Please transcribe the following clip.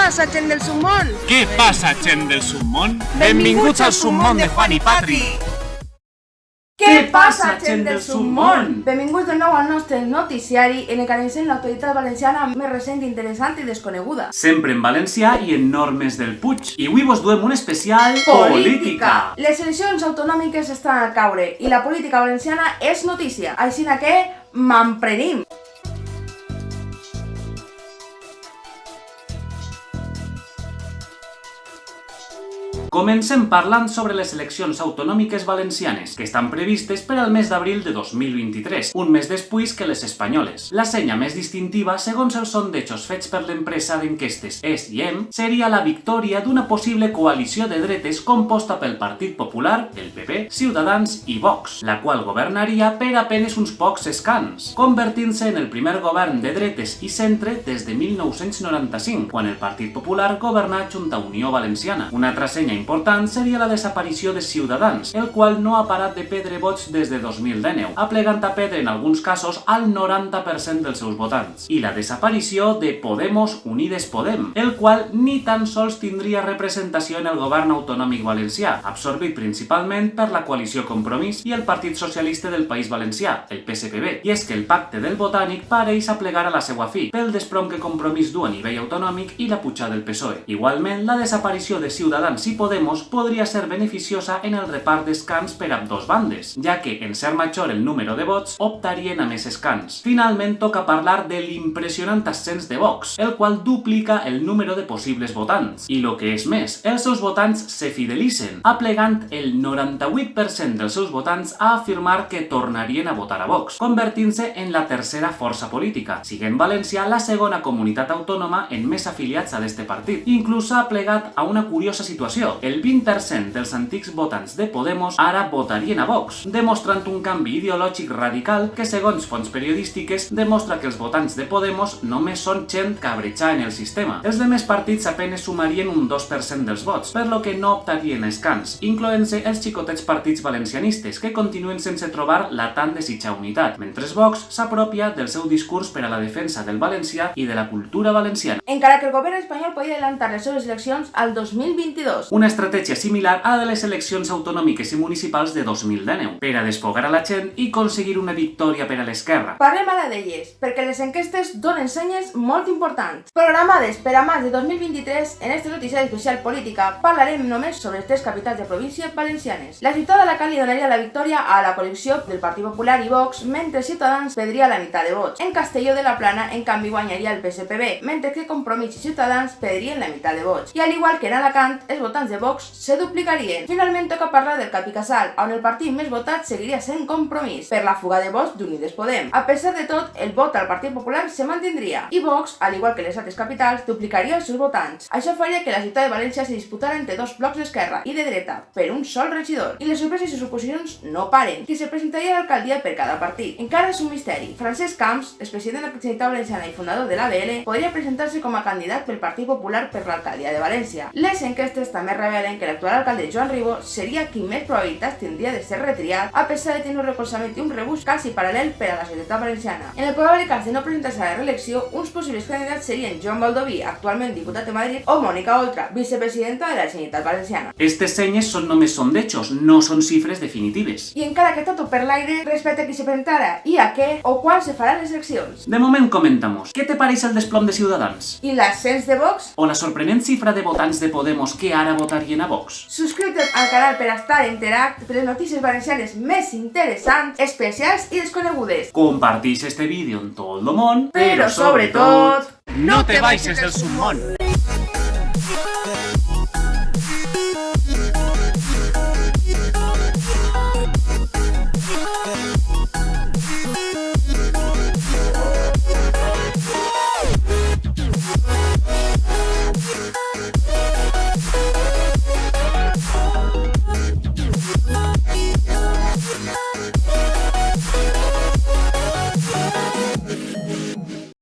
passa, gent del submón? Què passa, gent del submón? Benvinguts al submón de Juan i Patri! Què passa, gent del submón? Benvinguts de nou al nostre noticiari en el que analitzem l'actualitat valenciana més recent, interessant i desconeguda. Sempre en valencià i en normes del Puig. I avui vos duem un especial Política. Les eleccions autonòmiques estan a caure i la política valenciana és notícia. Així que m'emprenim. Comencem parlant sobre les eleccions autonòmiques valencianes, que estan previstes per al mes d'abril de 2023, un mes després que les espanyoles. La senya més distintiva, segons els sondejos fets per l'empresa d'enquestes S&M, seria la victòria d'una possible coalició de dretes composta pel Partit Popular, el PP, Ciutadans i Vox, la qual governaria per apenes uns pocs escans, convertint-se en el primer govern de dretes i centre des de 1995, quan el Partit Popular governà junt a Unió Valenciana. Una altra senya important seria la desaparició de Ciutadans, el qual no ha parat de perdre vots des de 2019, aplegant a perdre en alguns casos al 90% dels seus votants, i la desaparició de Podemos Unides Podem, el qual ni tan sols tindria representació en el govern autonòmic valencià, absorbit principalment per la coalició Compromís i el Partit Socialista del País Valencià, el PSPB, i és que el pacte del Botànic pareix aplegar a la seva fi, pel desprom que Compromís du a nivell autonòmic i la pujada del PSOE. Igualment, la desaparició de Ciutadans i Podemos podria ser beneficiosa en el repart d'escans per a ambdós bandes, ja que, en ser major el número de vots, optarien a més escans. Finalment, toca parlar de l'impressionant ascens de Vox, el qual duplica el número de possibles votants. I lo que és més, els seus votants se fidelitzen, aplegant el 98% dels seus votants a afirmar que tornarien a votar a Vox, convertint-se en la tercera força política, siguent València la segona comunitat autònoma en més afiliats a d'este partit. Inclús s'ha aplegat a una curiosa situació. El 20% dels antics votants de Podemos ara votarien a Vox, demostrant un canvi ideològic radical que, segons fonts periodístiques, demostra que els votants de Podemos només són gent cabrejar en el sistema. Els demés partits apenes sumarien un 2% dels vots, per lo que no optarien a escans, incloent-se els xicotets partits valencianistes, que continuen sense trobar la tan desitjada unitat, mentre Vox s'apropia del seu discurs per a la defensa del valencià i de la cultura valenciana. Encara que el govern espanyol podia adelantar les seves eleccions al 2022. Una estratègia similar a la de les eleccions autonòmiques i municipals de 2019, per a desfogar a la gent i aconseguir una victòria per a l'esquerra. Parlem ara d'elles, perquè les enquestes donen senyes molt importants. Programades per a maig de 2023, en este noticiari especial política parlarem només sobre les tres capitals de província valencianes. La ciutat d'Alacant li donaria la victòria a la coalició del Partit Popular i Vox, mentre Ciutadans perdria la meitat de vots. En Castelló de la Plana, en canvi, guanyaria el PSPB, mentre que Compromís i Ciutadans perdrien la meitat de vots. I al igual que en Alacant, els votants de Vox se duplicarien. Finalment toca parlar del Cap i Casal, on el partit més votat seguiria sent Compromís, per la fuga de vots d'Unides Podem. A pesar de tot, el vot al Partit Popular se mantindria, i Vox, al igual que les altres capitals, duplicaria els seus votants. Això faria que la ciutat de València se disputara entre dos blocs d'esquerra i de dreta, per un sol regidor. I les sorpreses i suposicions no paren. Qui se presentaria a l'alcaldia per cada partit? Encara és un misteri. Francesc Camps, expresident de la Generalitat Valenciana i fundador de l'ABL, podria presentar-se com a candidat pel Partit Popular per l'alcaldia de València. Les enquestes també revelen que l'actual alcalde Joan Ribó seria qui més probabilitats tindria de ser retriat, a pesar de tenir un recolzament i un rebuig quasi paral·lel per a la societat valenciana. En el probable cas de no presentar-se a la reelecció, uns possibles candidats serien Joan Baldoví, actualment diputat de Madrid, o Mónica Oltra, vicepresidenta de la Generalitat Valenciana. Estes senyes són només sondejos, no són xifres definitives. I encara que tot per l'aire, respecte a qui se presentara i a què o quan se faran les eleccions. De moment comentamos, què te pareix el desplom de Ciutadans? I l'ascens de Vox? O la sorprenent xifra de votants de Podemos que ara votarien a Vox? Subscriu-te al canal per estar enterat de les notícies valencianes més interessants, especials i desconegudes. Compartix este vídeo en tot el món, Però sobretot, No te baixes del submón!